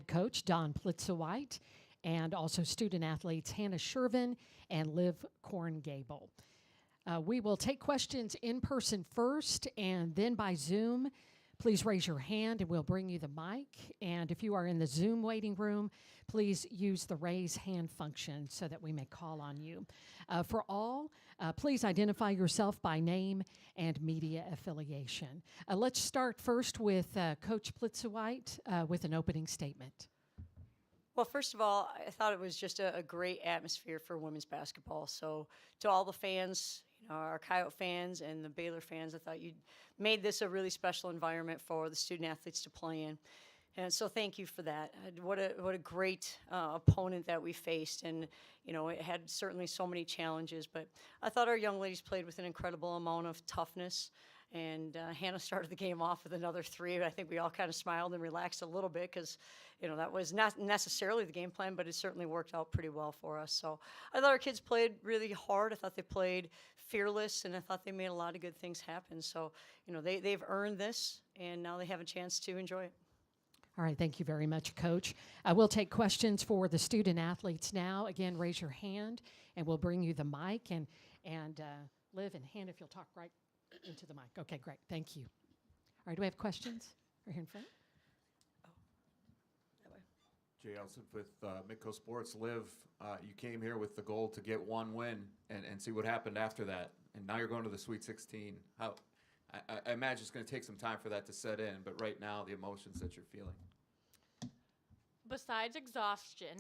coach Don Plitzuweit, and also student athletes Hannah Shervin and Liv Korngable. We will take questions in person first and then by Zoom. Please raise your hand and we'll bring you the mic. And if you are in the Zoom waiting room, please use the raise hand function so that we may call on you. For all, please identify yourself by name and media affiliation. Let's start first with Coach Plitzuweit with an opening statement. Well, first of all, I thought it was just a great atmosphere for women's basketball. So to all the fans, our Coyote fans and the Baylor fans, I thought you made this a really special environment for the student athletes to play in. And so thank you for that. What a great opponent that we faced. And, it had certainly so many challenges. But I thought our young ladies played with an incredible amount of toughness. And Hannah started the game off with another three. I think we all kind of smiled and relaxed a little bit because, that was not necessarily the game plan, but it certainly worked out pretty well for us. So I thought our kids played really hard. I thought they played fearless, and I thought they made a lot of good things happen. So, they've earned this, and now they have a chance to enjoy it. All right, thank you very much, Coach. We'll take questions for the student athletes now. Again, raise your hand, and we'll bring you the mic. And Liv and Hannah, if you'll talk right into the mic. Okay, great. Thank you. All right, do we have questions? Right here in front. Oh, that way. Jay Elson with Midco Sports. Liv, you came here with the goal to get one win and see what happened after that. And now you're going to the Sweet 16. I imagine it's going to take some time for that to set in, but right now, the emotions that you're feeling. Besides exhaustion,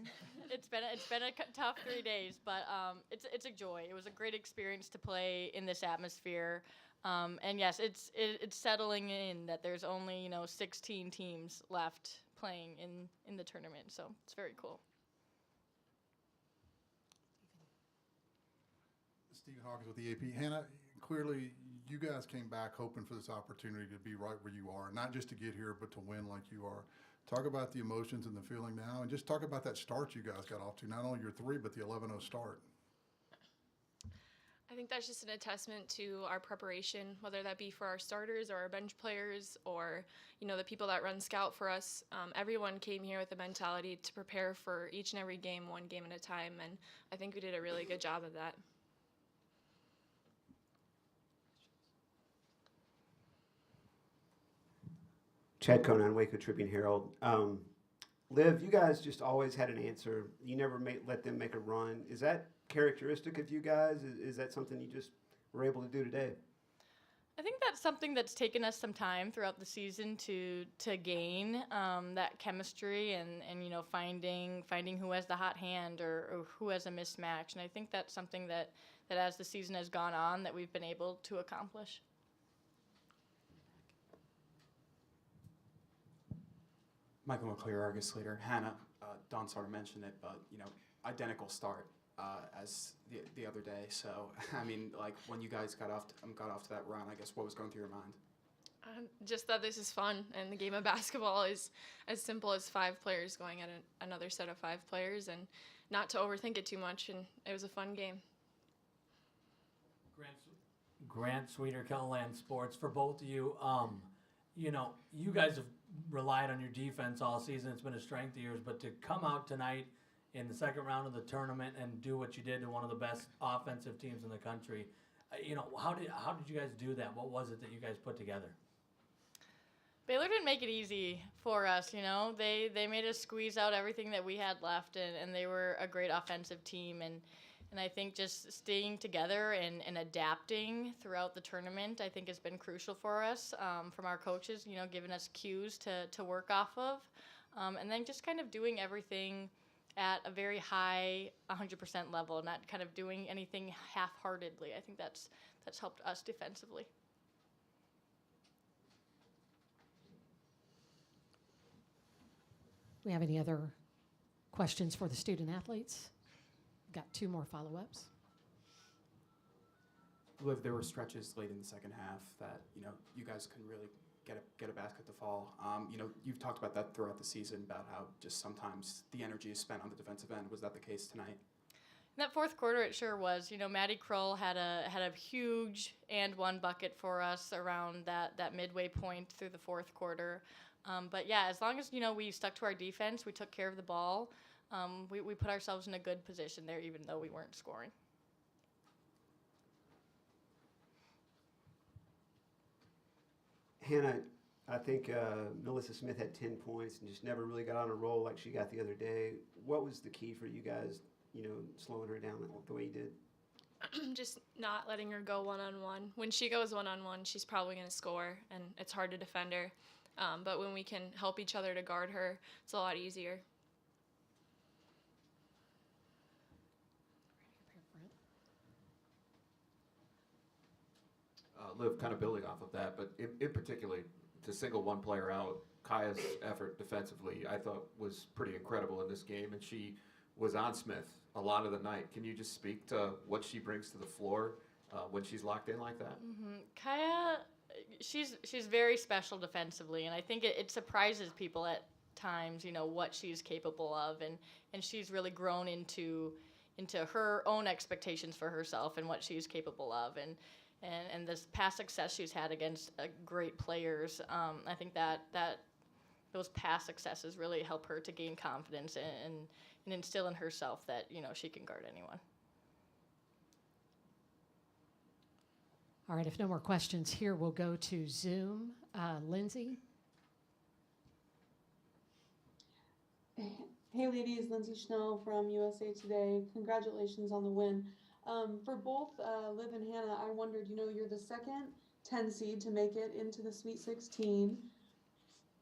it's been a tough 3 days, but it's a joy. It was a great experience to play in this atmosphere, and yes, it's settling in that there's only 16 teams left playing in the tournament, so it's very cool. Stephen Hawkins with the AP. Hannah, clearly you guys came back hoping for this opportunity to be right where you are, not just to get here, but to win like you are. Talk about the emotions and the feeling now, and just talk about that start you guys got off to, not only your three, but the 11-0 start. I think that's just an testament to our preparation, whether that be for our starters or our bench players or, the people that run scout for us. Everyone came here with the mentality to prepare for each and every game, one game at a time, and I think we did a really good job of that. Chad Conan, Waco Tribune Herald. Liv, you guys just always had an answer. You never let them make a run. Is that characteristic of you guys? Is that something you just were able to do today? I think that's something that's taken us some time throughout the season to gain that chemistry and finding who has the hot hand or who has a mismatch. And I think that's something that as the season has gone on that we've been able to accomplish. Michael McClear, Argus Leader. Hannah, Don sort of mentioned it, but, identical start as the other day. So, when you guys got off to that run, I guess what was going through your mind? Just that this is fun, and the game of basketball is as simple as 5 players going at another set of 5 players, and not to overthink it too much, and it was a fun game. Grant Sweeter, Collen Sports. For both of you, you guys have relied on your defense all season. It's been a strength of yours, but to come out tonight in the second round of the tournament and do what you did to one of the best offensive teams in the country, how did you guys do that? What was it that you guys put together? Baylor didn't make it easy for us, They made us squeeze out everything that we had left, and they were a great offensive team. And I think just staying together and adapting throughout the tournament, I think has been crucial for us from our coaches, giving us cues to work off of. And then just kind of doing everything at a very high 100% level, not kind of doing anything half-heartedly. I think that's helped us defensively. We have any other questions for the student athletes? Got 2 more follow-ups. Liv, there were stretches late in the second half that, you guys couldn't really get a basket to fall. You've talked about that throughout the season, about how just sometimes the energy is spent on the defensive end. Was that the case tonight? In that fourth quarter, it sure was. Maddie Kroll had a huge and one bucket for us around that midway point through the fourth quarter. But yeah, as long as we stuck to our defense, we took care of the ball. We put ourselves in a good position there, even though we weren't scoring. Hannah, I think Melissa Smith had 10 points and just never really got on a roll like she got the other day. What was the key for you guys, slowing her down the way you did? Just not letting her go one-on-one. When she goes one-on-one, she's probably going to score, and it's hard to defend her. But when we can help each other to guard her, it's a lot easier. Liv, kind of building off of that, but in particularly to single one player out, Kaya's effort defensively, I thought was pretty incredible in this game, and she was on Smith a lot of the night. Can you just speak to what she brings to the floor when she's locked in like that? Mm-hmm. Kaya, she's very special defensively, and I think it surprises people at times, what she's capable of, and she's really grown into her own expectations for herself and what she's capable of, and this past success she's had against great players. I think that those past successes really help her to gain confidence and instill in herself that she can guard anyone. All right, if no more questions here, we'll go to Zoom. Lindsay? Hey ladies, Lindsay Schnell from USA Today. Congratulations on the win. For both Liv and Hannah, I wondered, you're the second 10 seed to make it into the Sweet 16.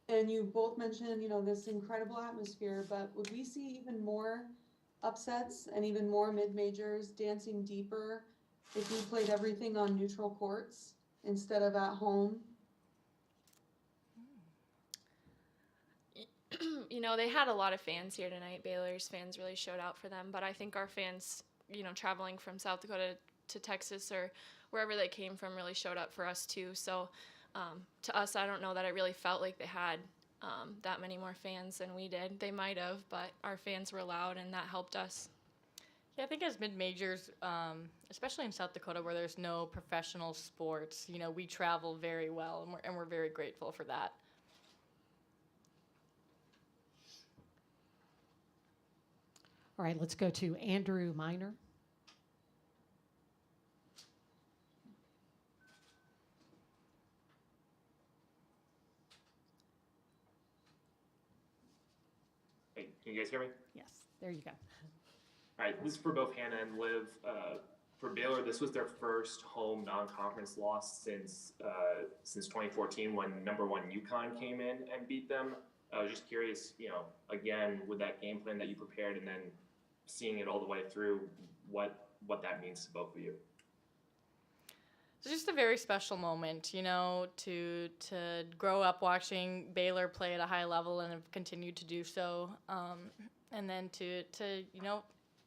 And you both mentioned, this incredible atmosphere, but would we see even more upsets and even more mid-majors dancing deeper if we played everything on neutral courts instead of at home? They had a lot of fans here tonight. Baylor's fans really showed out for them, but I think our fans, traveling from South Dakota to Texas or wherever they came from really showed up for us too. So to us, I don't know that it really felt like they had that many more fans than we did. They might have, but our fans were loud, and that helped us. Yeah, I think as mid-majors, especially in South Dakota where there's no professional sports, we travel very well, and we're very grateful for that. All right, let's go to Andrew Miner. Hey, can you guys hear me? Yes, there you go. All right, this is for both Hannah and Liv. For Baylor, this was their first home non-conference loss since 2014 when number 1 UConn came in and beat them. I was just curious, again, with that game plan that you prepared and then seeing it all the way through, what that means to both of you. It's just a very special moment, to grow up watching Baylor play at a high level and have continued to do so, and then to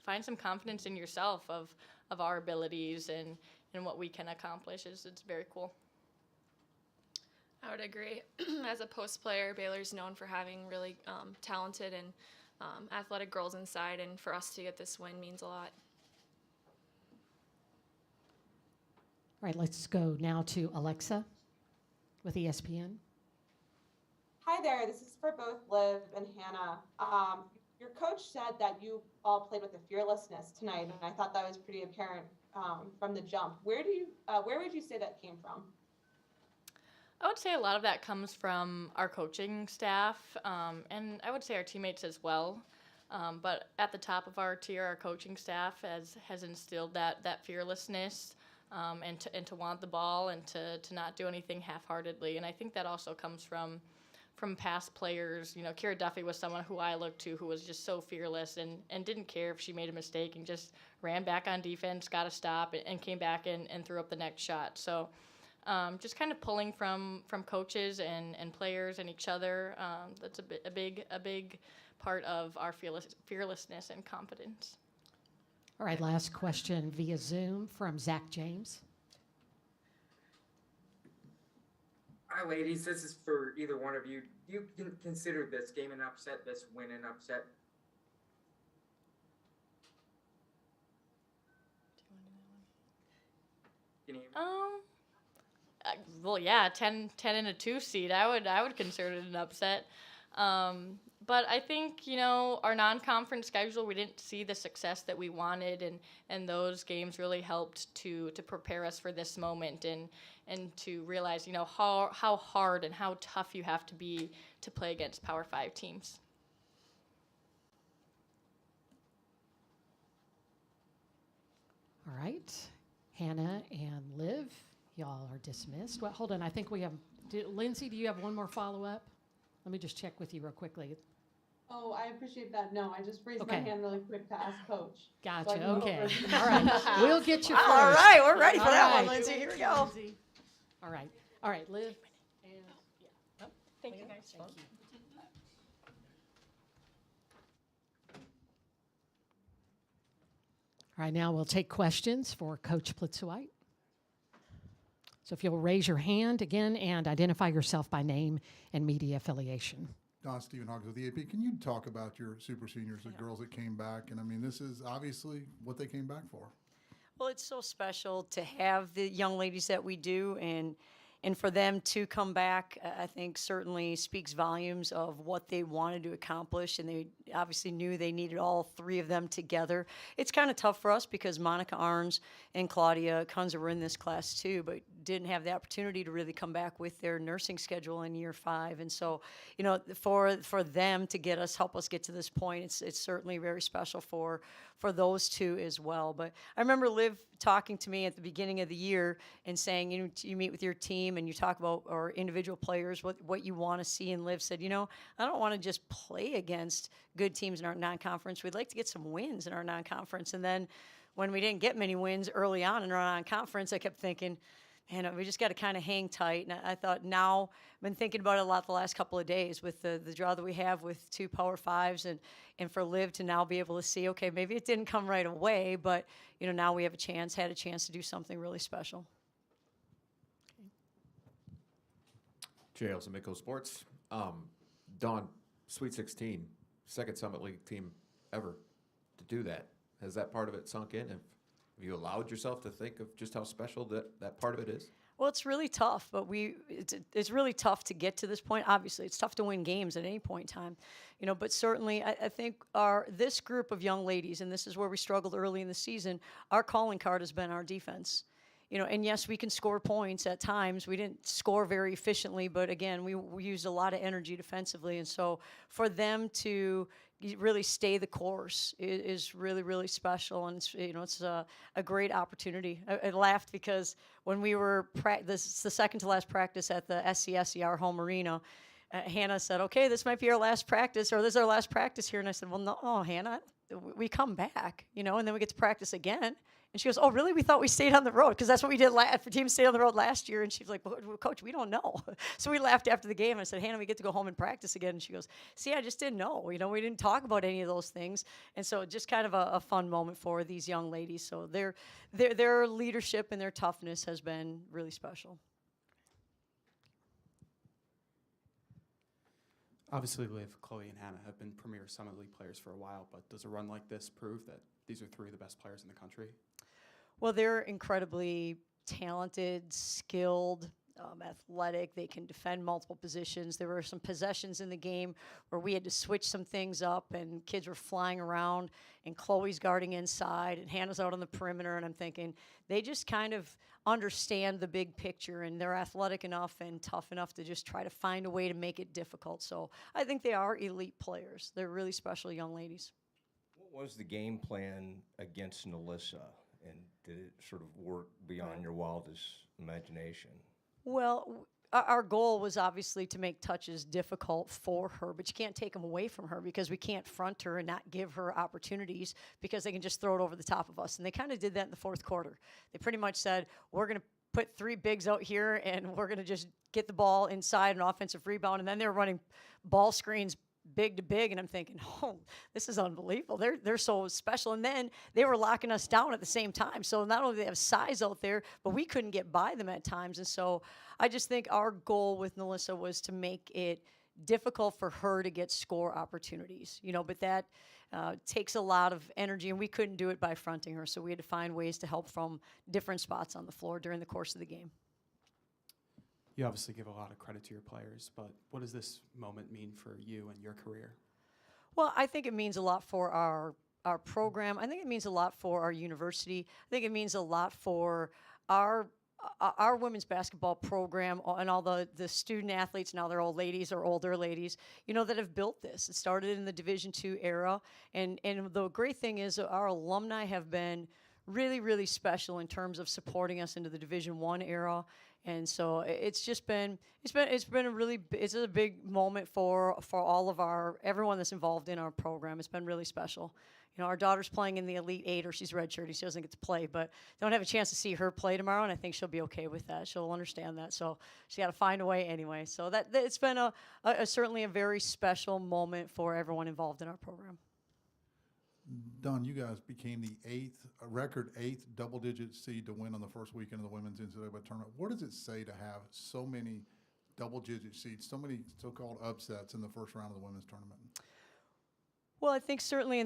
find some confidence in yourself of our abilities and what we can accomplish. It's very cool. I would agree. As a post player, Baylor's known for having really talented and athletic girls inside, and for us to get this win means a lot. All right, let's go now to Alexa with ESPN. Hi there, this is for both Liv and Hannah. Your coach said that you all played with a fearlessness tonight, and I thought that was pretty apparent from the jump. Where would you say that came from? I would say a lot of that comes from our coaching staff, and I would say our teammates as well. But at the top of our tier, our coaching staff has instilled that fearlessness, and to want the ball and to not do anything half-heartedly. And I think that also comes from past players. Kira Duffy was someone who I looked to who was just so fearless and didn't care if she made a mistake and just ran back on defense, got a stop, and came back and threw up the next shot. So just kind of pulling from coaches and players and each other, that's a big part of our fearlessness and confidence. All right, last question via Zoom from Zach James. Hi, ladies. This is for either one of you. Do you consider this game an upset, this win an upset? Can you hear me? Well, yeah, 10 and a 2 seed. I would consider it an upset. But I think, our non-conference schedule, we didn't see the success that we wanted, and those games really helped to prepare us for this moment and to realize, how hard and how tough you have to be to play against Power 5 teams. All right. Hannah and Liv, y'all are dismissed. Well, hold on. I think we have Lindsay, do you have one more follow-up? Let me just check with you real quickly. Oh, I appreciate that. No, I just raised Okay. my hand really quick to ask Coach. Gotcha. So I can go Okay. first. All right. We'll get you first. All right, we're ready for All that right. one, Lindsay. Here we go. All right. All right, Liv. And yeah. Oh, Thank you, guys. thank you. All right, now we'll take questions for Coach Plitzuweit. So if you'll raise your hand again and identify yourself by name and media affiliation. Don Stephen Hawkins with the AP. Can you talk about your super seniors, the girls that came back? And I mean, this is obviously what they came back for. Well, it's so special to have the young ladies that we do, and for them to come back, I think certainly speaks volumes of what they wanted to accomplish, and they obviously knew they needed all three of them together. It's kind of tough for us because Monica Arns and Claudia Kunzer were in this class too, but didn't have the opportunity to really come back with their nursing schedule in year 5. And so, for them to help us get to this point, it's certainly very special for those two as well. But I remember Liv talking to me at the beginning of the year and saying, you meet with your team and you talk about our individual players, what you want to see. And Liv said, I don't want to just play against good teams in our non-conference. We'd like to get some wins in our non-conference. And then when we didn't get many wins early on in our non-conference, I kept thinking, man, we just got to kind of hang tight. And I thought now, I've been thinking about it a lot the last couple of days with the draw that we have with 2 Power 5s and for Liv to now be able to see, okay, maybe it didn't come right away, but, now we have had a chance to do something really special. Jay Olsen, Midco Sports. Dawn, Sweet 16, second Summit League team ever to do that. Has that part of it sunk in? Have you allowed yourself to think of just how special that part of it is? Well, it's really tough, but it's really tough to get to this point. Obviously, it's tough to win games at any point in time, but certainly I think this group of young ladies, and this is where we struggled early in the season, our calling card has been our defense. And yes, we can score points at times. We didn't score very efficiently, but again, we used a lot of energy defensively. And so for them to really stay the course is really, really special. And it's a great opportunity. I laughed because when we were this is the second to last practice at the SCSE, our home arena, Hannah said, okay, this might be our last practice, or this is our last practice here. And I said, well, no, Hannah, we come back, and then we get to practice again. And she goes, oh, really? We thought we stayed on the road because that's what we did. Teams stayed on the road last year. And she's like, well, Coach, we don't know. So we laughed after the game. I said, Hannah, we get to go home and practice again. And she goes, see, I just didn't know. We didn't talk about any of those things. And so just kind of a fun moment for these young ladies. So their leadership and their toughness has been really special. Obviously, Liv, Chloe, and Hannah have been premier Summit League players for a while, but does a run like this prove that these are 3 of the best players in the country? Well, they're incredibly talented, skilled, athletic. They can defend multiple positions. There were some possessions in the game where we had to switch some things up, and kids were flying around, and Chloe's guarding inside, and Hannah's out on the perimeter, and I'm thinking they just kind of understand the big picture, and they're athletic enough and tough enough to just try to find a way to make it difficult. So I think they are elite players. They're really special young ladies. What was the game plan against Nalissa, and did it sort of work beyond your wildest imagination? Well, our goal was obviously to make touches difficult for her, but you can't take them away from her because we can't front her and not give her opportunities because they can just throw it over the top of us. And they kind of did that in the fourth quarter. They pretty much said, we're going to put 3 bigs out here and we're going to just get the ball inside an offensive rebound. And then they were running ball screens big to big, and I'm thinking, oh, this is unbelievable. They're so special. And then they were locking us down at the same time. So not only do they have size out there, but we couldn't get by them at times. And so I just think our goal with Nalissa was to make it difficult for her to get score opportunities, but that takes a lot of energy, and we couldn't do it by fronting her. So we had to find ways to help from different spots on the floor during the course of the game. You obviously give a lot of credit to your players, but what does this moment mean for you and your career? Well, I think it means a lot for our program. I think it means a lot for our university. I think it means a lot for our women's basketball program and all the student athletes, now they're old ladies or older ladies, that have built this. It started in the Division II era. And the great thing is our alumni have been really, really special in terms of supporting us into the Division I era. And so it's been a big moment for all of everyone that's involved in our program. It's been really special. Our daughter's playing in the Elite Eight, or she's redshirted. She doesn't get to play, but don't have a chance to see her play tomorrow, and I think she'll be okay with that. She'll understand that. So she got to find a way anyway. So that it's been certainly a very special moment for everyone involved in our program. Don, you guys became the record eighth double-digit seed to win on the first weekend of the women's NCAA tournament. What does it say to have so many double-digit seeds, so many so-called upsets in the first round of the women's tournament? Well, I think certainly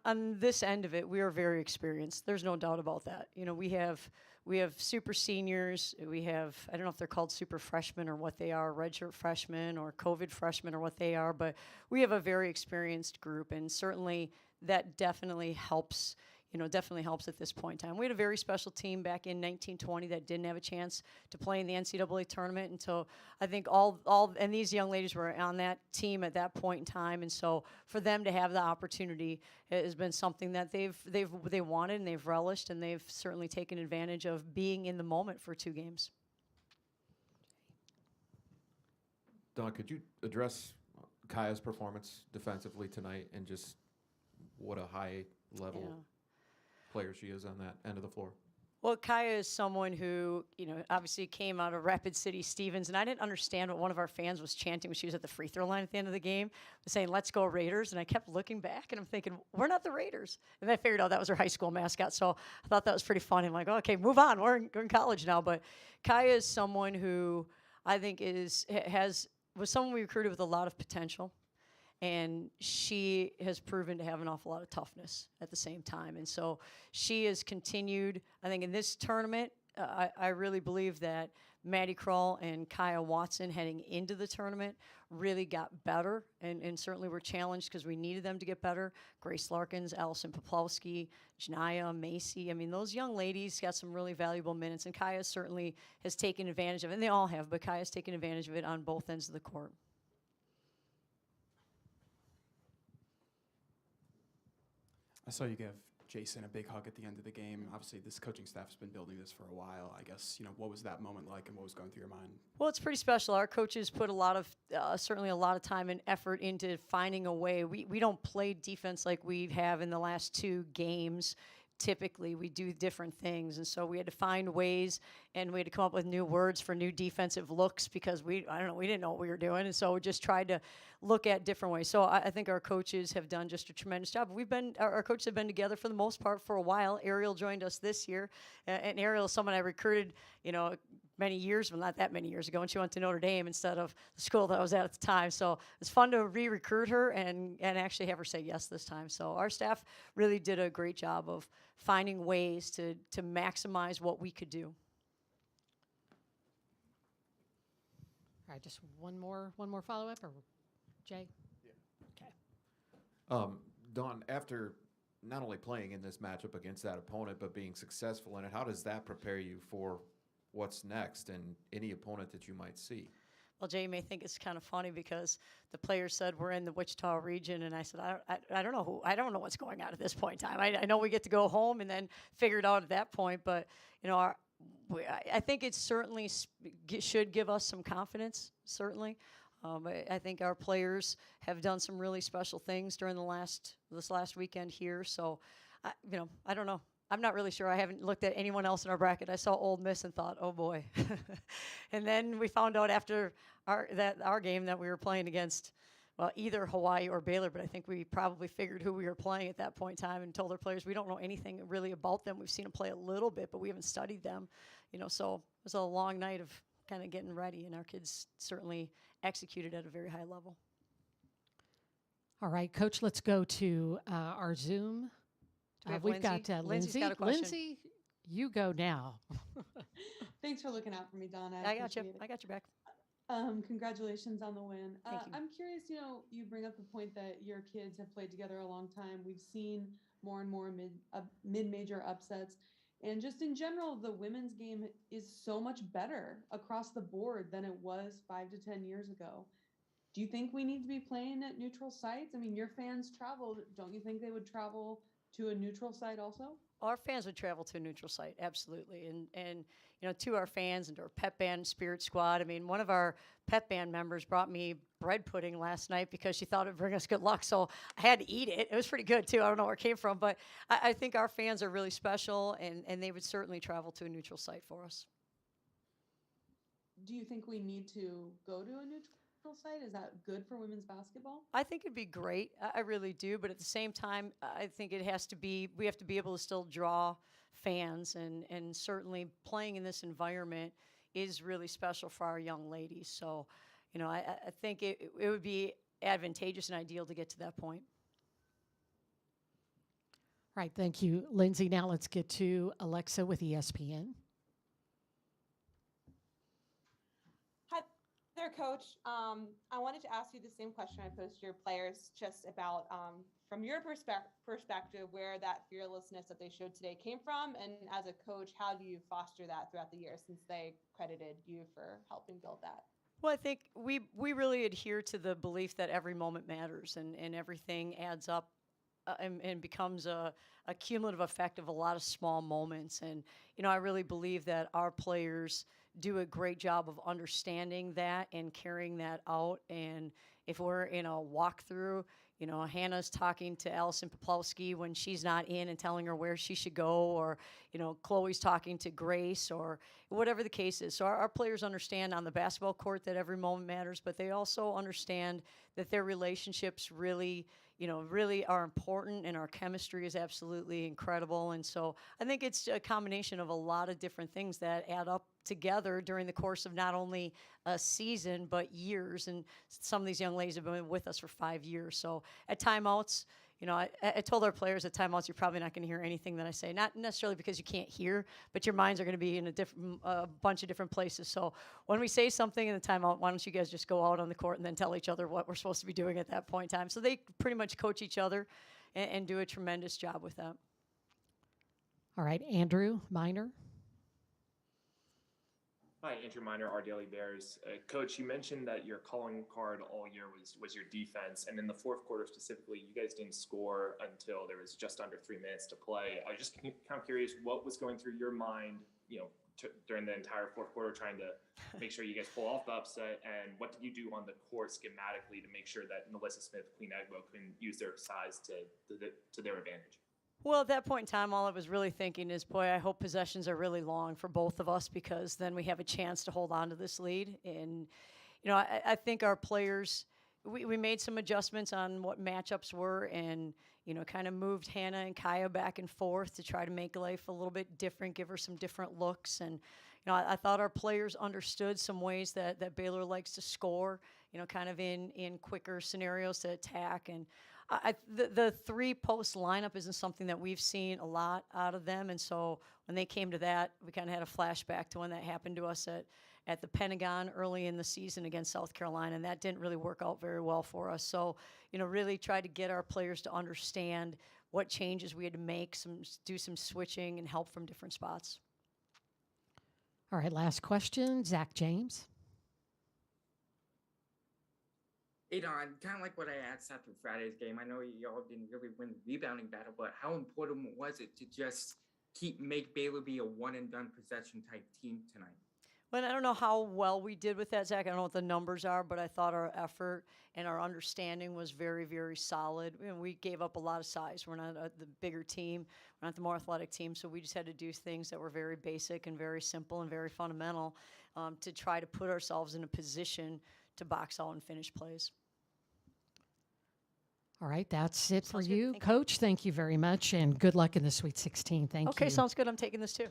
on this end of it, we are very experienced. There's no doubt about that. We have super seniors. We have, I don't know if they're called super freshmen or what they are, redshirt freshmen or COVID freshmen or what they are, but we have a very experienced group, and certainly that definitely helps at this point in time. We had a very special team back in 1920 that didn't have a chance to play in the NCAA tournament until I think and these young ladies were on that team at that point in time, and so for them to have the opportunity has been something that they wanted and they've relished, and they've certainly taken advantage of being in the moment for 2 games. Don, could you address Kaya's performance defensively tonight and just what a high level player she is on that end of the floor? Well, Kaya is someone who, obviously came out of Rapid City Stevens, and I didn't understand what one of our fans was chanting when she was at the free throw line at the end of the game, saying, "Let's go Raiders," and I kept looking back, and I'm thinking, we're not the Raiders. And I figured out that was her high school mascot, so I thought that was pretty funny. I'm like, okay, move on. We're in college now. But Kaya is someone who I think was someone we recruited with a lot of potential. And she has proven to have an awful lot of toughness at the same time. And so she has continued, I think in this tournament, I really believe that Maddie Krull and Kaya Watson heading into the tournament really got better and certainly were challenged because we needed them to get better. Grace Larkins, Allison Poplowski, Janaya, Macy. I mean, those young ladies got some really valuable minutes, and Kaya certainly has taken advantage of it. And they all have, but Kaya's taken advantage of it on both ends of the court. I saw you give Jason a big hug at the end of the game. Obviously, this coaching staff has been building this for a while. I guess, what was that moment like and what was going through your mind? Well, it's pretty special. Our coaches put certainly a lot of time and effort into finding a way. We don't play defense like we have in the last 2 games. Typically, we do different things, and so we had to find ways, and we had to come up with new words for new defensive looks because we didn't know what we were doing, and so we just tried to look at different ways. So I think our coaches have done just a tremendous job. Our coaches have been together for the most part for a while. Ariel joined us this year, and Ariel is someone I recruited, many years, well, not that many years ago, and she went to Notre Dame instead of the school that I was at the time. So it's fun to re-recruit her and actually have her say yes this time. So our staff really did a great job of finding ways to maximize what we could do. All right, just one more follow-up, or Jay? Yeah. Okay. Dawn, after not only playing in this matchup against that opponent, but being successful in it, how does that prepare you for what's next and any opponent that you might see? Well, Jay, you may think it's kind of funny because the players said we're in the Wichita region, and I said I don't know I don't know what's going on at this point in time. I know we get to go home and then figure it out at that point, but I think it certainly should give us some confidence. Certainly, I think our players have done some really special things during this last weekend here. So, I don't know. I'm not really sure. I haven't looked at anyone else in our bracket. I saw Ole Miss and thought, oh boy. And then we found out after our game that we were playing against, well, either Hawaii or Baylor, but I think we probably figured who we were playing at that point in time and told our players we don't know anything really about them. We've seen them play a little bit, but we haven't studied them. So it was a long night of kind of getting ready, and our kids certainly executed at a very high level. All right, Coach, let's go to our Zoom. We've got Lindsay. Got a question. Lindsay, you go now. Thanks for looking out for me, Donna. I got you. I got your back. Congratulations on the win. Thank you. I'm curious, you bring up the point that your kids have played together a long time. We've seen more and more mid-major upsets. And just in general, the women's game is so much better across the board than it was 5 to 10 years ago. Do you think we need to be playing at neutral sites? I mean, your fans traveled. Don't you think they would travel to a neutral site also? Our fans would travel to a neutral site, absolutely. And to our fans and to our pep band spirit squad. I mean, one of our pep band members brought me bread pudding last night because she thought it would bring us good luck. So I had to eat it. It was pretty good, too. I don't know where it came from. But I think our fans are really special, and they would certainly travel to a neutral site for us. Do you think we need to go to a neutral site? Is that good for women's basketball? I think it'd be great. I really do. But at the same time, I think we have to be able to still draw fans. And certainly playing in this environment is really special for our young ladies. So, I think it would be advantageous and ideal to get to that point. All right, thank you, Lindsay. Now let's get to Alexa with ESPN. Hi there, Coach. I wanted to ask you the same question I posed to your players, just about, from your perspective, where that fearlessness that they showed today came from, and as a coach, how do you foster that throughout the year, since they credited you for helping build that? Well, I think we really adhere to the belief that every moment matters and everything adds up and becomes a cumulative effect of a lot of small moments. And, I really believe that our players do a great job of understanding that and carrying that out. And if we're in a walkthrough, Hannah's talking to Allison Poplowski when she's not in and telling her where she should go, or, Chloe's talking to Grace, or whatever the case is. So our players understand on the basketball court that every moment matters, but they also understand that their relationships really are important, and our chemistry is absolutely incredible. And so I think it's a combination of a lot of different things that add up together during the course of not only a season, but years. And some of these young ladies have been with us for 5 years. So at timeouts, I told our players at timeouts, you're probably not going to hear anything that I say, not necessarily because you can't hear, but your minds are going to be in a bunch of different places. So when we say something in the timeout, why don't you guys just go out on the court and then tell each other what we're supposed to be doing at that point in time? So they pretty much coach each other and do a tremendous job with that. All right, Andrew Miner. Hi, Andrew Miner, our Daily Bears. Coach, you mentioned that your calling card all year was your defense, and in the fourth quarter specifically, you guys didn't score until there was just under 3 minutes to play. I was just kind of curious what was going through your mind, during the entire fourth quarter, trying to make sure you guys pull off the upset, and what did you do on the court schematically to make sure that Melissa Smith, Queen Egbo can use their size to their advantage? Well, at that point in time, all I was really thinking is, boy, I hope possessions are really long for both of us, because then we have a chance to hold on to this lead. And, I think our players, we made some adjustments on what matchups were, and, kind of moved Hannah and Kaya back and forth to try to make life a little bit different, give her some different looks. And, I thought our players understood some ways that Baylor likes to score, kind of in quicker scenarios to attack. And the three-post lineup isn't something that we've seen a lot out of them, and so when they came to that, we kind of had a flashback to when that happened to us at the Pentagon early in the season against South Carolina, and that didn't really work out very well for us. So, really tried to get our players to understand what changes we had to make, do some switching and help from different spots. All right, last question, Zach James. Hey, Don, kind of like what I asked after Friday's game. I know y'all didn't really win the rebounding battle, but how important was it to just make Baylor be a one-and-done possession type team tonight? Well, I don't know how well we did with that, Zach. I don't know what the numbers are, but I thought our effort and our understanding was very, very solid. We gave up a lot of size. We're not the bigger team. We're not the more athletic team, so we just had to do things that were very basic and very simple and very fundamental to try to put ourselves in a position to box out and finish plays. All right, that's it for Sounds good. you. Thank Coach, thank you very much, and good luck in the Sweet 16. Thank you. Okay, sounds good. I'm taking this too.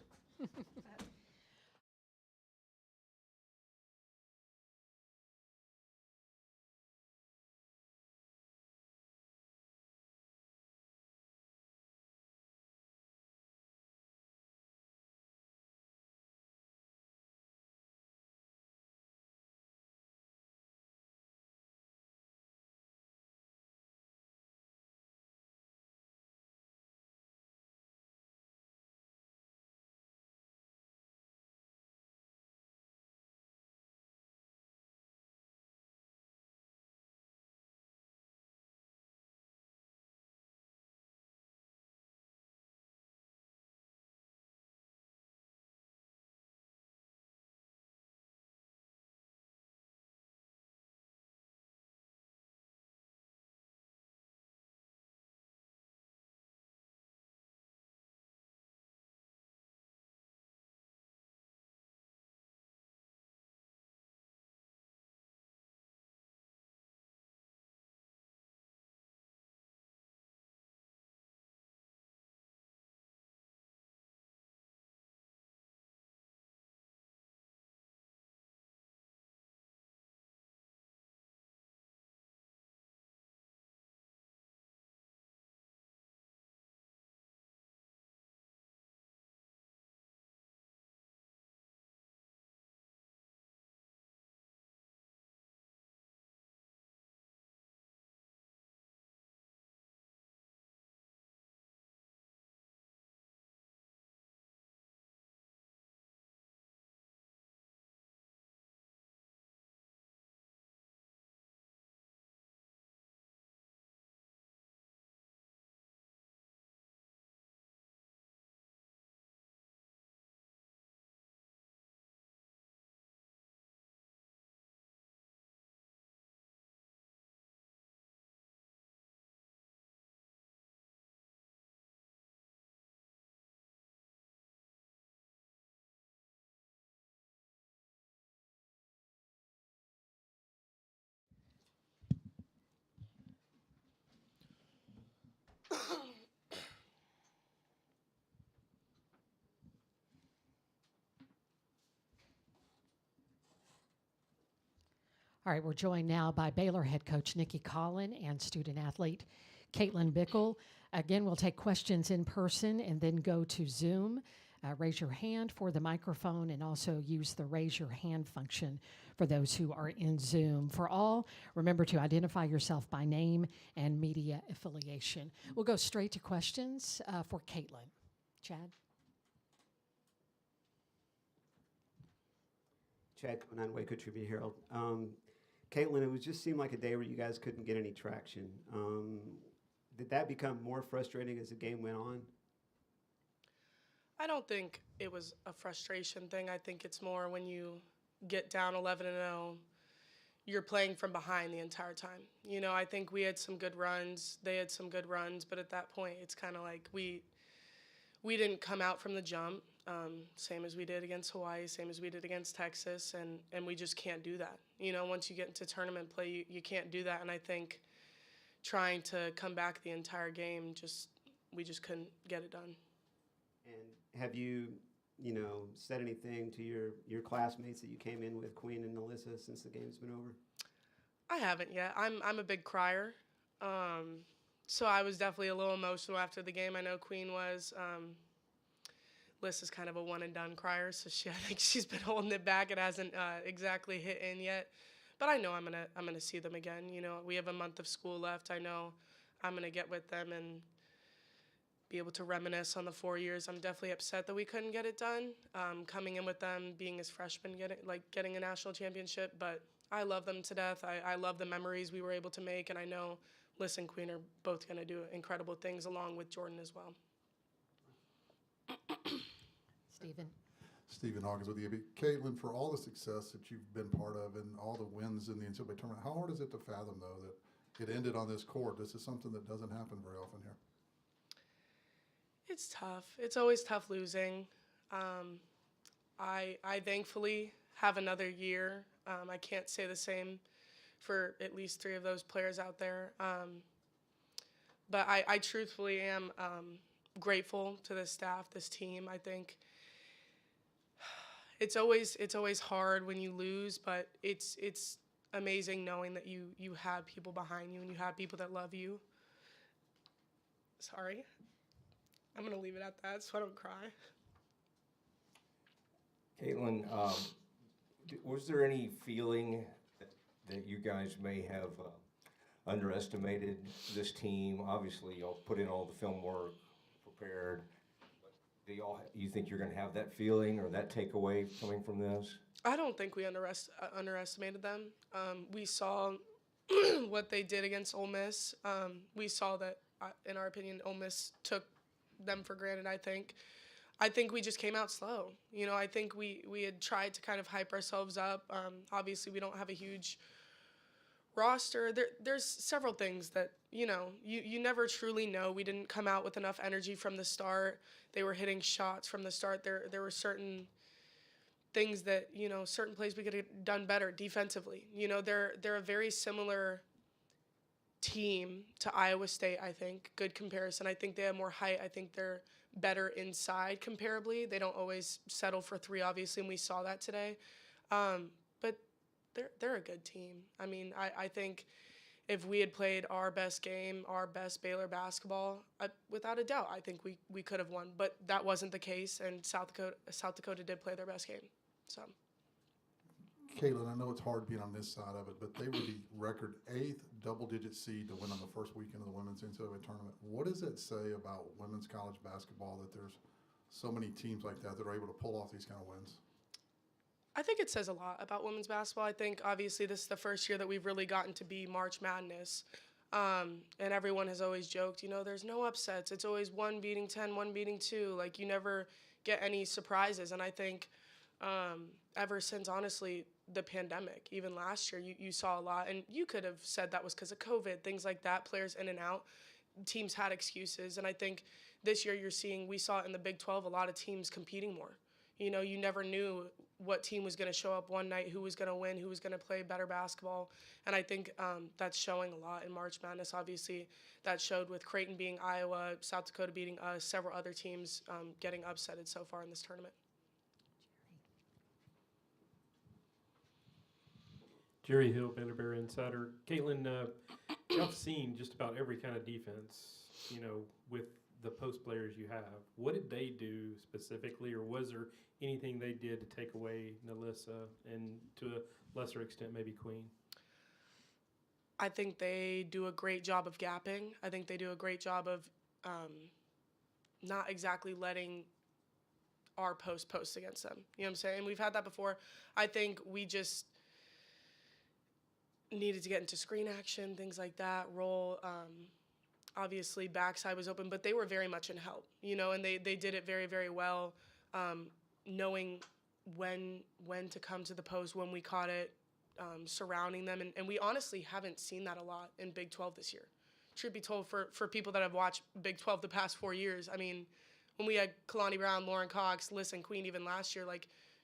All right, we're joined now by Baylor head coach Nikki Collen and student athlete Caitlin Bickle. Again, we'll take questions in person and then go to Zoom. Raise your hand for the microphone and also use the raise your hand function for those who are in Zoom. For all, remember to identify yourself by name and media affiliation. We'll go straight to questions for Caitlin. Chad? Chad Conan, Waco Tribune Herald. Caitlin, it was just seemed like a day where you guys couldn't get any traction. Did that become more frustrating as the game went on? I don't think it was a frustration thing. I think it's more when you get down 11-0, you're playing from behind the entire time. You know, I think we had some good runs, they had some good runs, but at that point, it's kind of like we didn't come out from the jump, same as we did against Hawaii, same as we did against Texas, and we just can't do that. You know, once you get into tournament play, you can't do that, and I think trying to come back the entire game, we just couldn't get it done. And have you said anything to your classmates that you came in with, Queen and Alyssa, since the game's been over? I haven't yet. I'm a big crier, so I was definitely a little emotional after the game. I know Queen was. Alyssa's kind of a one-and-done crier, so I think she's been holding it back. It hasn't exactly hit in yet, but I know I'm gonna see them again. You know, we have a month of school left. I know I'm gonna get with them and be able to reminisce on the 4 years. I'm definitely upset that we couldn't get it done. Coming in with them, being as freshmen, getting a national championship, but I love them to death. I love the memories we were able to make, and I know Liz and Queen are both going to do incredible things along with Jordan as well. Stephen Hawkins with the AB. Caitlin, for all the success that you've been part of and all the wins in the NCAA tournament, how hard is it to fathom, though, that it ended on this court? This is something that doesn't happen very often here. It's tough. It's always tough losing. I thankfully have another year. I can't say the same for at least 3 of those players out there. But I truthfully am grateful to this staff, this team. I think it's always hard when you lose, but it's amazing knowing that you have people behind you and you have people that love you. Sorry. I'm going to leave it at that so I don't cry. Caitlin, was there any feeling that you guys may have underestimated this team? Obviously, y'all put in all the film work, prepared. Do you think you're going to have that feeling or that takeaway coming from this? I don't think we underestimated them. We saw what they did against Ole Miss. We saw that, in our opinion, Ole Miss took them for granted. I think we just came out slow. You know, I think we had tried to kind of hype ourselves up. Obviously, we don't have a huge roster. There's several things that, you never truly know. We didn't come out with enough energy from the start. They were hitting shots from the start. There were certain things that, certain plays we could have done better defensively. They're a very similar team to Iowa State, I think. Good comparison. I think they have more height. I think they're better inside comparably. They don't always settle for 3, obviously, and we saw that today. But they're a good team. I mean, I think if we had played our best game, our best Baylor basketball, without a doubt, I think we could have won. But that wasn't the case, and South Dakota did play their best game. So. Caitlin, I know it's hard being on this side of it, but they were the record 8th double-digit seed to win on the first weekend of the women's NCAA tournament. What does that say about women's college basketball that there's so many teams like that are able to pull off these kind of wins? I think it says a lot about women's basketball. I think, obviously, this is the first year that we've really gotten to be March Madness. And everyone has always joked, there's no upsets. It's always 1 beating 10, 1 beating 2. Like, you never get any surprises. And I think ever since, honestly, the pandemic, even last year, you saw a lot. And you could have said that was because of COVID, things like that, players in and out. Teams had excuses. And I think this year we saw in the Big 12 a lot of teams competing more. You never knew what team was going to show up one night, who was going to win, who was going to play better basketball. And I think that's showing a lot in March Madness. Obviously, that showed with Creighton beating Iowa, South Dakota beating us, several other teams getting upsetted so far in this tournament. Jerry Hill, Baylor Bear Insider. Caitlin, y'all seen just about every kind of defense, with the post players you have. What did they do specifically, or was there anything they did to take away Nalissa and to a lesser extent maybe Queen? I think they do a great job of gapping. I think they do a great job of not exactly letting our post against them. You know what I'm saying? We've had that before. I think we just needed to get into screen action, things like that, roll. Obviously, backside was open, but they were very much in help, and they did it very, very well, knowing when to come to the post, when we caught it, surrounding them. And we honestly haven't seen that a lot in Big 12 this year. Truth be told, for people that have watched Big 12 the past 4 years, I mean, when we had Kalani Brown, Lauren Cox, Liz, and Queen even last year,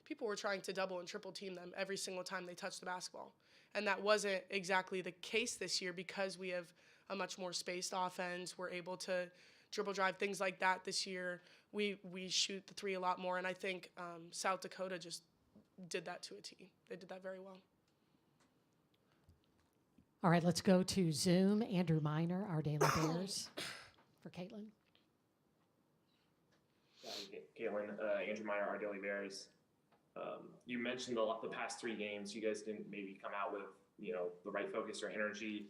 people were trying to double and triple team them every single time they touched the basketball. And that wasn't exactly the case this year because we have a much more spaced offense. We're able to dribble drive, things like that this year. We shoot the three a lot more, and I think South Dakota just did that to a T. They did that very well. All right, let's go to Zoom. Andrew Miner, our Daily Bears, for Caitlin. Caitlin, Andrew Meyer, our Daily Bears. You mentioned the past 3 games. You guys didn't maybe come out with the right focus or energy.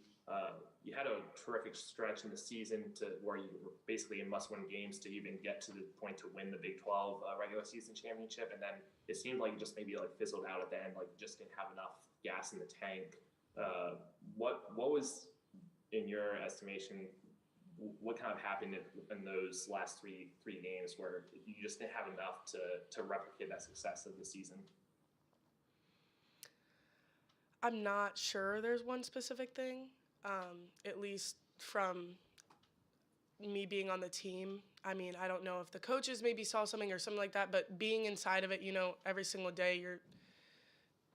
You had a terrific stretch in the season where you were basically in must-win games to even get to the point to win the Big 12 regular season championship, and then it seemed like you just maybe fizzled out at the end, just didn't have enough gas in the tank. What was, in your estimation, what kind of happened in those last three games where you just didn't have enough to replicate that success of the season? I'm not sure there's one specific thing, at least from me being on the team. I mean, I don't know if the coaches maybe saw something or something like that, but being inside of it, every single day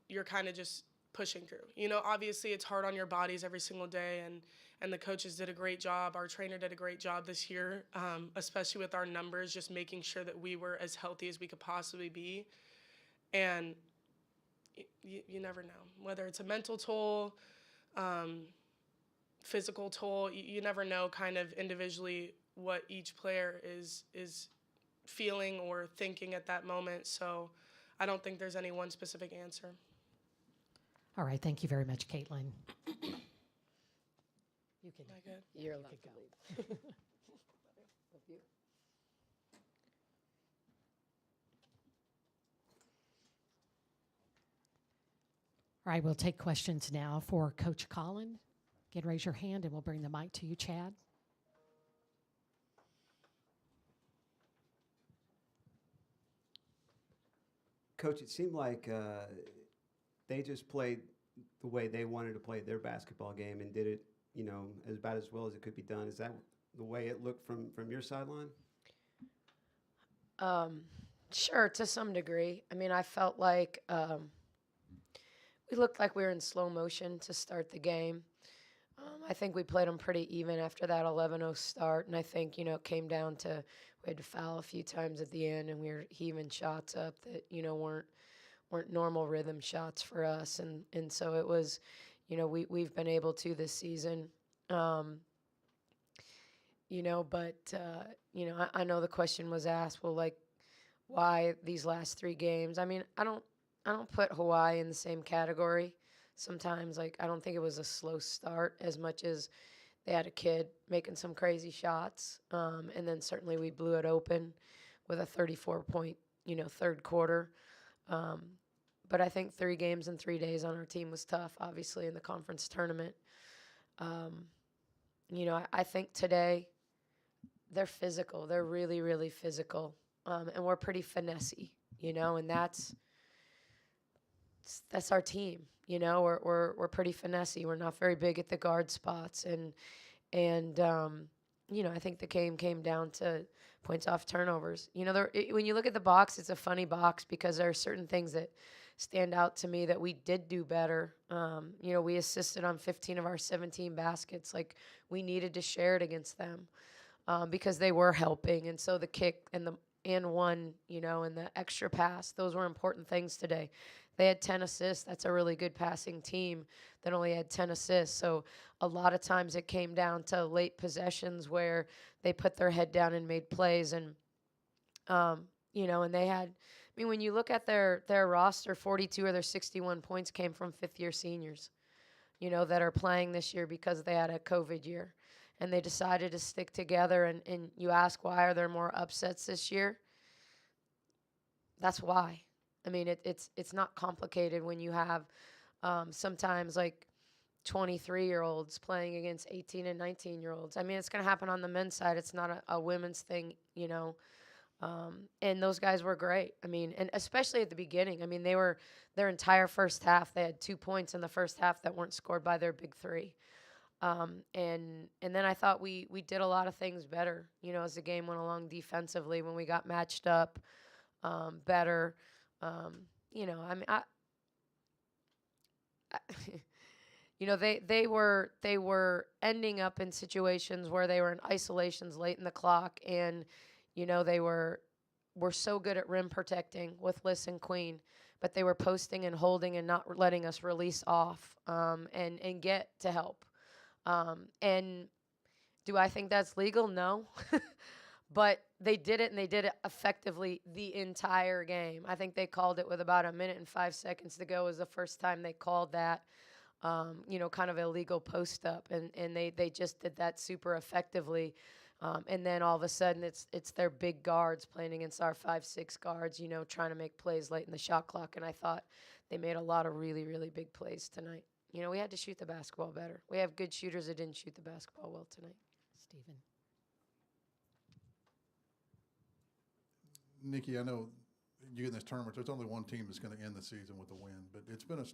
you're kind of just pushing through. Obviously it's hard on your bodies every single day, and the coaches did a great job. Our trainer did a great job this year, especially with our numbers, just making sure that we were as healthy as we could possibly be. And you never know, whether it's a mental toll, physical toll, you never know kind of individually what each player is feeling or thinking at that moment. So I don't think there's any one specific answer. All right, thank you very much, Caitlin. You can. Am I good? You're allowed to leave. Love you. All right, we'll take questions now for Coach Collen. Again, raise your hand and we'll bring the mic to you, Chad. Coach, it seemed like they just played the way they wanted to play their basketball game and did it, as about as well as it could be done. Is that the way it looked from your sideline? Sure, to some degree. I mean, I felt like we looked like we were in slow motion to start the game. I think we played them pretty even after that 11-0 start, and I think, it came down to we had to foul a few times at the end, and we were heaving shots up that, weren't normal rhythm shots for us, and so it was, we've been able to this season, but I know the question was asked, well, why these last 3 games? I mean, I don't put Hawaii in the same category. Sometimes, I don't think it was a slow start as much as they had a kid making some crazy shots, and then certainly we blew it open with a 34-point, third quarter. But I think 3 games in 3 days on our team was tough, obviously, in the conference tournament. I think today they're physical. They're really, really physical, and we're pretty finessey, and that's our team. We're pretty finessey. We're not very big at the guard spots, and I think the game came down to points off turnovers. When you look at the box, it's a funny box because there are certain things that stand out to me that we did do better. We assisted on 15 of our 17 baskets. We needed to share it against them because they were helping, and so the kick and and one, you know, and the extra pass. Those were important things today. They had 10 assists. That's a really good passing team that only had 10 assists. So a lot of times it came down to late possessions where they put their head down and made plays. And, you know, and they had, I mean, when you look at their roster, 42 of their 61 points came from fifth-year seniors, you know, that are playing this year because they had a COVID year. And they decided to stick together. And you ask, why are there more upsets this year? That's why. I mean, it's not complicated when you have sometimes like 23-year-olds playing against 18 and 19-year-olds. I mean, it's going to happen on the men's side. It's not a women's thing, you know. And those guys were great. I mean, and especially at the beginning. I mean, they were their entire first half. They had 2 points in the first half that weren't scored by their big three. And then I thought we did a lot of things better, you know, as the game went along defensively when we got matched up better. You know, I mean, you know, they were ending up in situations where they were in isolations late in the clock, and you know they were so good at rim protecting with Liz and Queen, but they were posting and holding and not letting us release off and get to help. And do I think that's legal? No. But they did it, and they did it effectively the entire game. I think they called it with about 1 minute and 5 seconds to go was the first time they called that, you know, kind of illegal post up. And they just did that super effectively. And then all of a sudden it's their big guards playing against our 5'6" guards, you know, trying to make plays late in the shot clock. And I thought they made a lot of really, really big plays tonight. You know, we had to shoot the basketball better. We have good shooters that didn't shoot the basketball well tonight. Stephen. Nikki, I know you in this tournament, there's only one team that's going to end the season with a win, but it's been a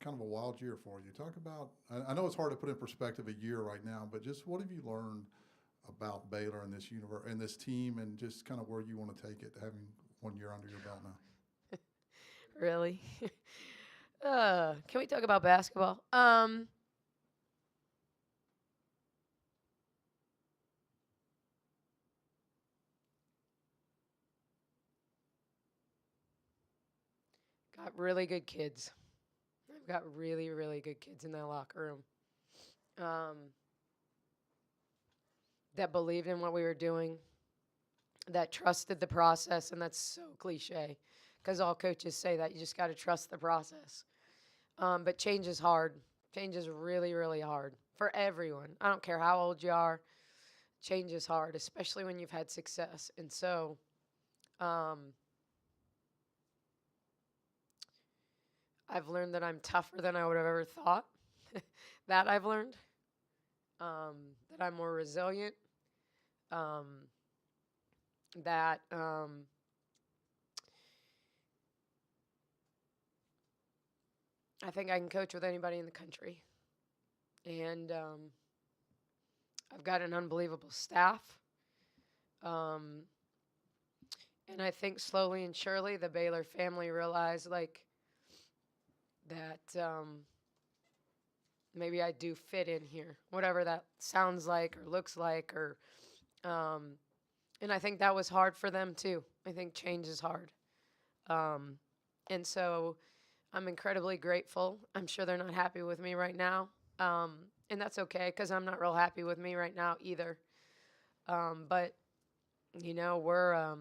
kind of a wild year for you. Talk about, I know it's hard to put in perspective a year right now, but just what have you learned about Baylor and this universe and this team, and just kind of where you want to take it, having 1 year under your belt now? Really? Can we talk about basketball? Got really good kids. I've got really, really good kids in that locker room that believed in what we were doing, that trusted the process, and that's so cliche because all coaches say that. You just got to trust the process. But change is hard. Change is really, really hard for everyone. I don't care how old you are. Change is hard, especially when you've had success. And so I've learned that I'm tougher than I would have ever thought. That I've learned. That I'm more resilient. That I think I can coach with anybody in the country. And I've got an unbelievable staff. And I think slowly and surely the Baylor family realized, like, that maybe I do fit in here, whatever that sounds like or looks like, or and I think that was hard for them too. I think change is hard. And so I'm incredibly grateful. I'm sure they're not happy with me right now. And that's okay, because I'm not real happy with me right now either. But, you know, we're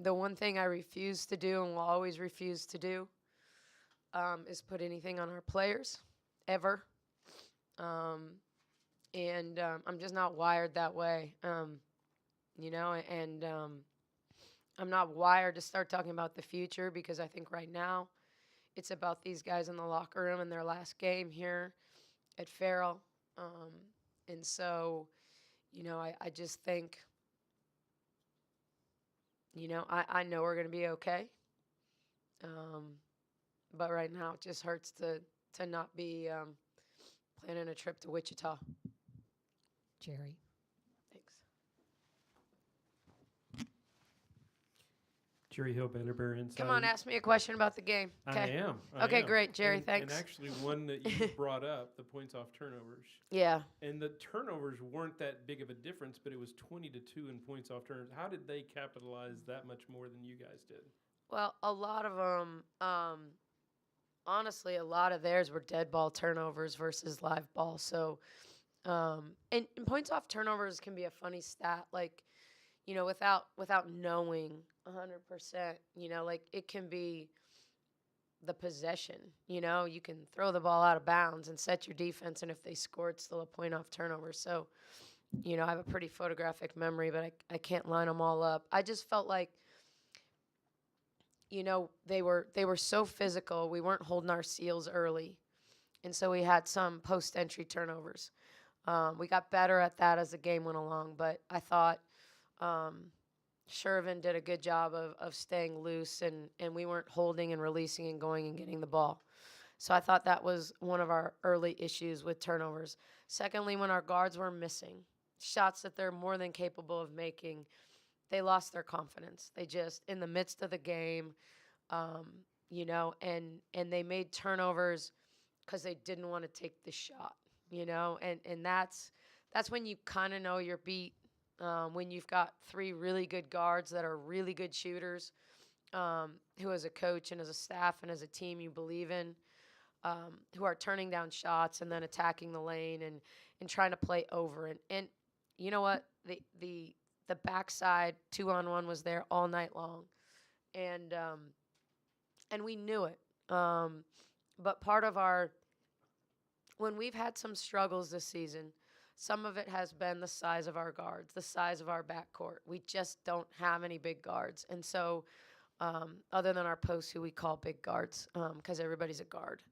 the one thing I refuse to do and will always refuse to do is put anything on our players, ever. And I'm just not wired that way, you know, and I'm not wired to start talking about the future, because I think right now it's about these guys in the locker room and their last game here at Farrell. And so, you know, I just think, you know, I know we're going to be okay. But right now it just hurts to not be planning a trip to Wichita. Jerry. Thanks. Jerry Hill, Baylor Bear Insider. Come on, ask me a question about the game. I Okay. am. Okay, am. great, Jerry. And Thanks. actually, one that you brought up, the points off turnovers. Yeah. And the turnovers weren't that big of a difference, but it was 20-2 in points off turnovers. How did they capitalize that much more than you guys did? Well, a lot of them, honestly, a lot of theirs were dead ball turnovers versus live ball. So, and points off turnovers can be a funny stat. Like, you know, without knowing 100%, you know, like it can be the possession. You know, you can throw the ball out of bounds and set your defense, and if they score, it's still a point off turnover. So, you know, I have a pretty photographic memory, but I can't line them all up. I just felt like, you know, they were so physical. We weren't holding our seals early, and so we had some post-entry turnovers. We got better at that as the game went along, but I thought Shervin did a good job of staying loose, and we weren't holding and releasing and going and getting the ball. So I thought that was one of our early issues with turnovers. Secondly, when our guards were missing shots that they're more than capable of making, they lost their confidence. They just, in the midst of the game, you know, and they made turnovers because they didn't want to take the shot, you know, and that's when you kind of know you're beat. When you've got three really good guards that are really good shooters, who as a coach and as a staff and as a team you believe in, who are turning down shots and then attacking the lane and trying to play over. And you know what? The backside 2-on-1 was there all night long. And we knew it. But part of when we've had some struggles this season, some of it has been the size of our guards, the size of our backcourt. We just don't have any big guards. And so, other than our posts, who we call big guards, because everybody's a guard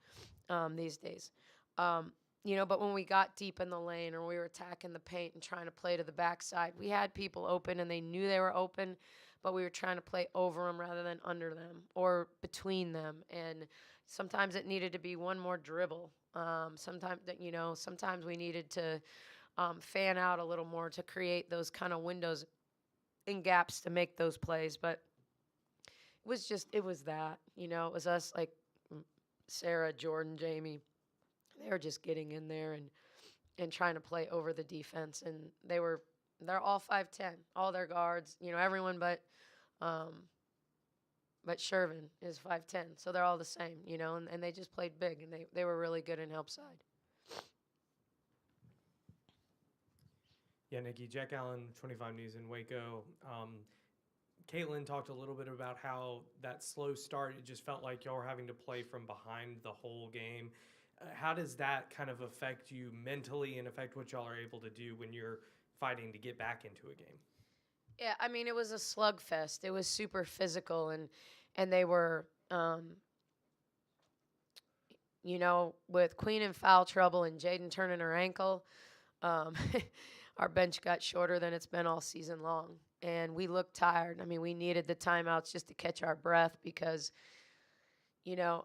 these days. You know, but when we got deep in the lane or we were attacking the paint and trying to play to the backside, we had people open and they knew they were open, but we were trying to play over them rather than under them or between them. And sometimes it needed to be one more dribble. Sometimes we needed to fan out a little more to create those kind of windows and gaps to make those plays. But it was that, you know, it was us, like Sarah, Jordan, Jamie. They were just getting in there and trying to play over the defense. And they're all 5'10", all their guards, you know, everyone but Shervin is 5'10", so they're all the same, you know, and they just played big, and they were really good in help side. Yeah, Nikki, Jack Allen, 25 News in Waco. Caitlin talked a little bit about how that slow start, it just felt like y'all were having to play from behind the whole game. How does that kind of affect you mentally and affect what y'all are able to do when you're fighting to get back into a game? Yeah, I mean, it was a slugfest. It was super physical, and they were, you know, with Queen in foul trouble and Jaden turning her ankle, our bench got shorter than it's been all season long, and we looked tired. I mean, we needed the timeouts just to catch our breath because, you know,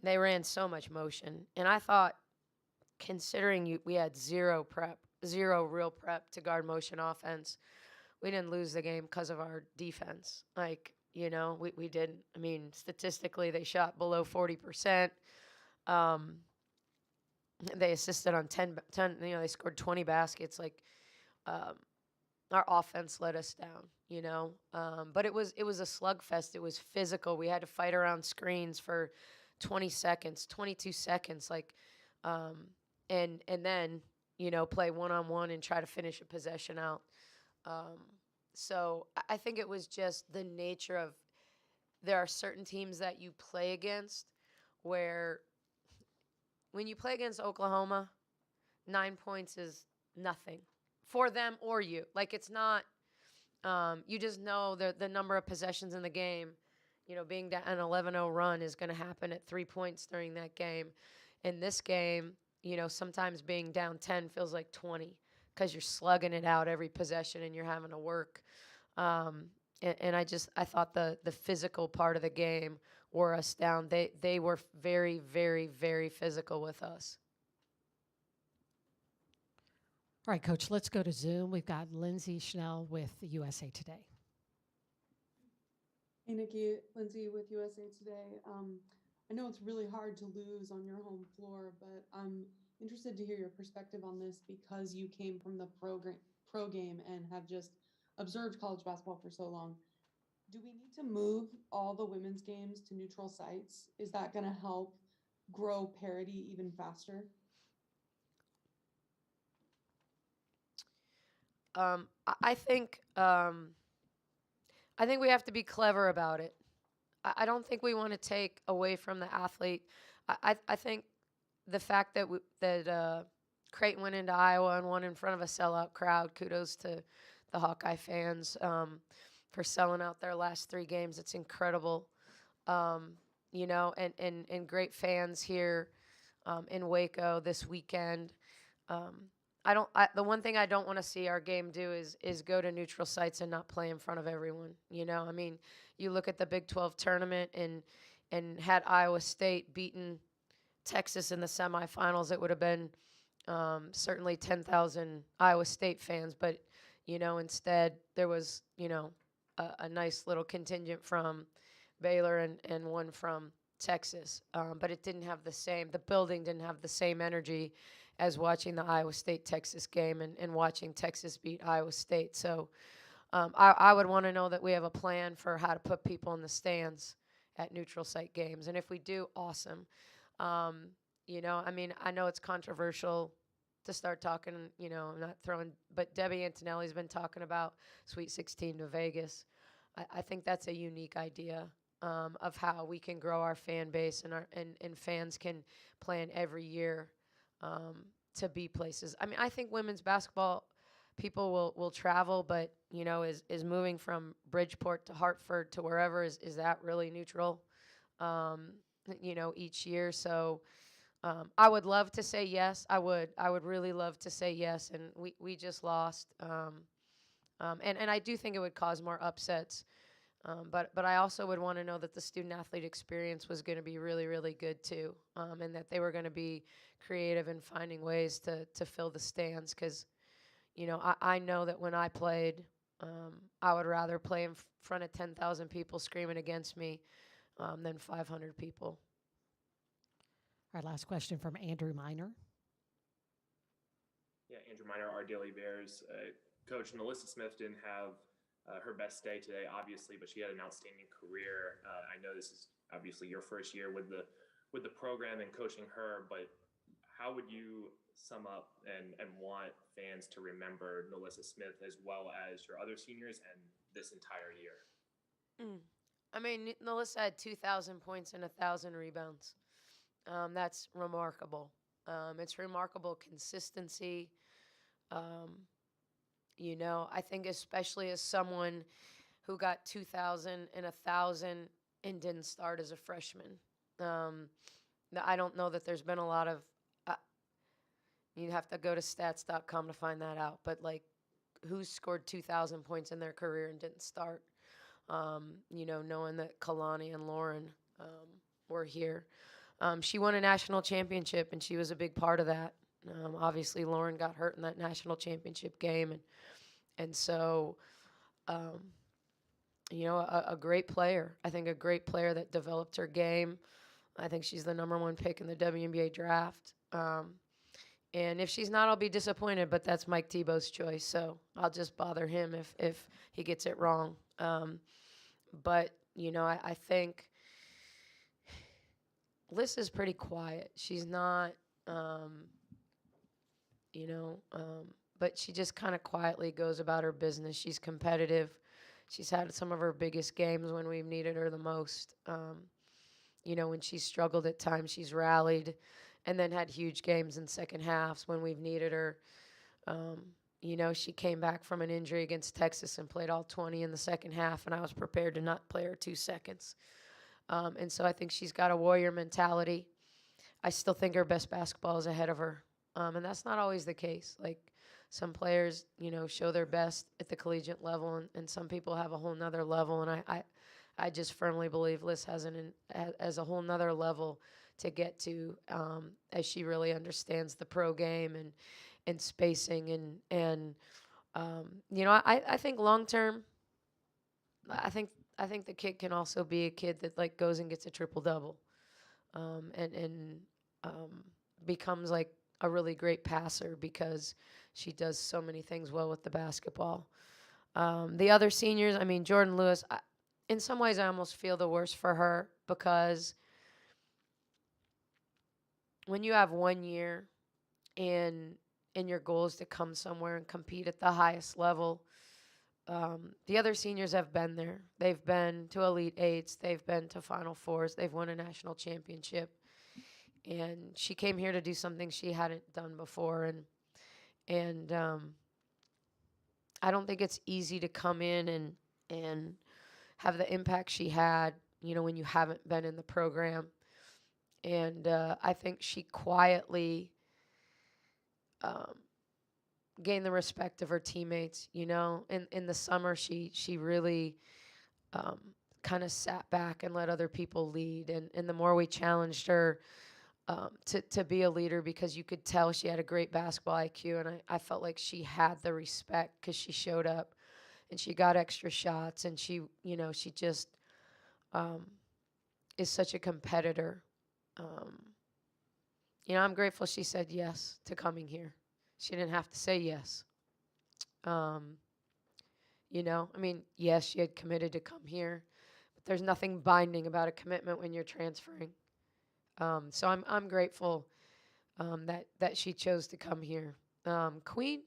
they ran so much motion. And I thought, considering we had zero real prep to guard motion offense, we didn't lose the game because of our defense. Like, you know, we didn't. I mean, statistically, they shot below 40%. They assisted on 10, you know, they scored 20 baskets. Like, our offense let us down, you know. But it was a slugfest. It was physical. We had to fight around screens for 20 seconds, 22 seconds, like, and then, you know, play one-on-one and try to finish a possession out. So I think it was just the nature of, there are certain teams that you play against where when you play against Oklahoma, 9 points is nothing for them or you. Like, it's not, you just know the number of possessions in the game. You know, being down an 11-0 run is going to happen at 3 points during that game. In this game, you know, sometimes being down 10 feels like 20 because you're slugging it out every possession and you're having to work. And I thought the physical part of the game wore us down. They were very, very, very physical with us. All right, Coach, let's go to Zoom. We've got Lindsay Schnell with USA Today. Hey, Nikki, Lindsay with USA Today. I know it's really hard to lose on your home floor, but I'm interested to hear your perspective on this because you came from the pro game and have just observed college basketball for so long. Do we need to move all the women's games to neutral sites? Is that going to help grow parity even faster? I think I think we have to be clever about it. I don't think we want to take away from the athlete. I think the fact that Creighton went into Iowa and won in front of a sellout crowd. Kudos to the Hawkeye fans for selling out their last 3 games. It's incredible, and great fans here in Waco this weekend. Um, the one thing I don't want to see our game do is go to neutral sites and not play in front of everyone. I mean, you look at the Big 12 tournament and had Iowa State beaten Texas in the semifinals, it would have been certainly 10,000 Iowa State fans. But instead there was a nice little contingent from Baylor and one from Texas. But it didn't have the building didn't have the same energy as watching the Iowa State-Texas game and watching Texas beat Iowa State. So I would want to know that we have a plan for how to put people in the stands at neutral site games. And if we do, awesome. I mean, I know it's controversial to start talking, I'm not throwing, but Debbie Antonelli's been talking about Sweet 16 to Vegas. I think that's a unique idea of how we can grow our fan base and fans can plan every year to be places. I mean, I think women's basketball people will travel, but is moving from Bridgeport to Hartford to wherever is that really neutral? Each year. So I would love to say yes. I would really love to say yes. And we just lost. And I do think it would cause more upsets. But I also would want to know that the student athlete experience was going to be really, really good too, and that they were going to be creative in finding ways to fill the stands. Because, I know that when I played, I would rather play in front of 10,000 people screaming against me than 500 people. Our last question from Andrew Miner. Yeah, Andrew Miner, our Daily Bears. Coach Melissa Smith didn't have her best day today, obviously, but she had an outstanding career. I know this is obviously your first year with the program and coaching her, but how would you sum up and want fans to remember Melissa Smith as well as your other seniors and this entire year? I mean, Melissa had 2,000 points and 1,000 rebounds. That's remarkable. It's remarkable consistency. I think especially as someone who got 2,000 and 1,000 and didn't start as a freshman. I don't know that there's been a lot of, you'd have to go to stats.com to find that out, but who's scored 2,000 points in their career and didn't start? Knowing that Kalani and Lauren were here. She won a national championship, and she was a big part of that. Obviously, Lauren got hurt in that national championship game, and so, a great player. I think a great player that developed her game. I think she's the #1 pick in the WNBA draft. And if she's not, I'll be disappointed, but that's Mike Tebow's choice, so I'll just bother him if he gets it wrong. But, I think Liz is pretty quiet. She's not, but she just kind of quietly goes about her business. She's competitive. She's had some of her biggest games when we've needed her the most. When she struggled at times, she's rallied and then had huge games in second halves when we've needed her. She came back from an injury against Texas and played all 20 in the second half, and I was prepared to not play her 2 seconds. And so I think she's got a warrior mentality. I still think her best basketball is ahead of her. And that's not always the case. Some players, show their best at the collegiate level, and some people have a whole nother level. And I just firmly believe Liz has a whole nother level to get to as she really understands the pro game and spacing. I think long term, I think I think the kid can also be a kid that like goes and gets a triple double, and becomes like a really great passer because she does so many things well with the basketball. The other seniors, I mean, Jordan Lewis, in some ways I almost feel the worst for her because when you have 1 year and your goal is to come somewhere and compete at the highest level, the other seniors have been there. They've been to Elite Eights. They've been to Final Fours. They've won a national championship. And she came here to do something she hadn't done before. And I don't think it's easy to come in and have the impact she had, you know, when you haven't been in the program. And I think she quietly gained the respect of her teammates. You know, in the summer, she really kind of sat back and let other people lead. And the more we challenged her to be a leader, because you could tell she had a great basketball IQ, and I felt like she had the respect because she showed up and she got extra shots, and she, you know, she just is such a competitor. You know, I'm grateful she said yes to coming here. She didn't have to say yes. You know, I mean, yes, she had committed to come here, but there's nothing binding about a commitment when you're transferring. So I'm grateful that she chose to come here. Queen,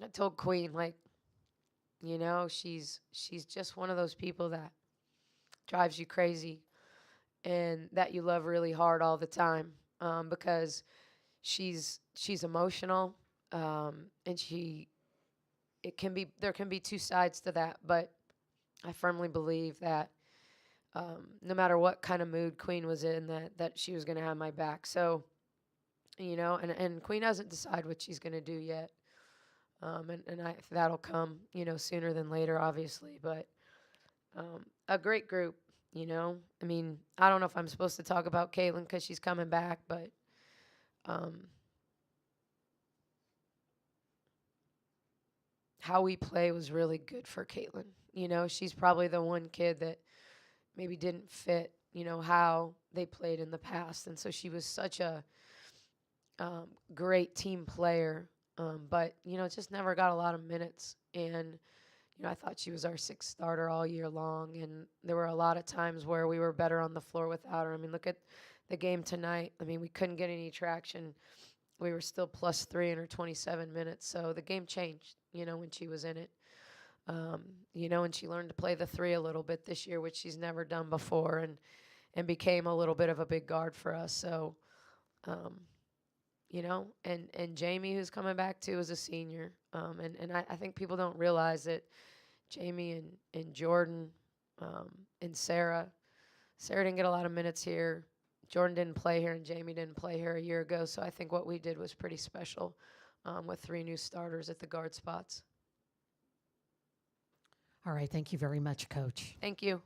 I told Queen, like, you know, she's just one of those people that drives you crazy and that you love really hard all the time, because she's emotional, and there can be two sides to that, but I firmly believe that no matter what kind of mood Queen was in, that she was going to have my back. So, you know, and Queen hasn't decided what she's going to do yet. That'll come, you know, sooner than later, obviously. But a great group, you know. I mean, I don't know if I'm supposed to talk about Caitlin because she's coming back, but how we play was really good for Caitlin. You know, she's probably the one kid that maybe didn't fit, you know, how they played in the past. And so she was such a great team player, but, you know, just never got a lot of minutes. And, you know, I thought she was our sixth starter all year long. And there were a lot of times where we were better on the floor without her. I mean, look at the game tonight. I mean, we couldn't get any traction. We were still +3 in her 27 minutes. So the game changed, you know, when she was in it. You know, and she learned to play the three a little bit this year, which she's never done before, and became a little bit of a big guard for us. So, you know, and Jamie, who's coming back too, is a senior. And I think people don't realize that Jamie and Jordan and Sarah didn't get a lot of minutes here. Jordan didn't play here, and Jamie didn't play here a year ago. So I think what we did was pretty special with 3 new starters at the guard spots. All right. Thank you very much, Coach. Thank you.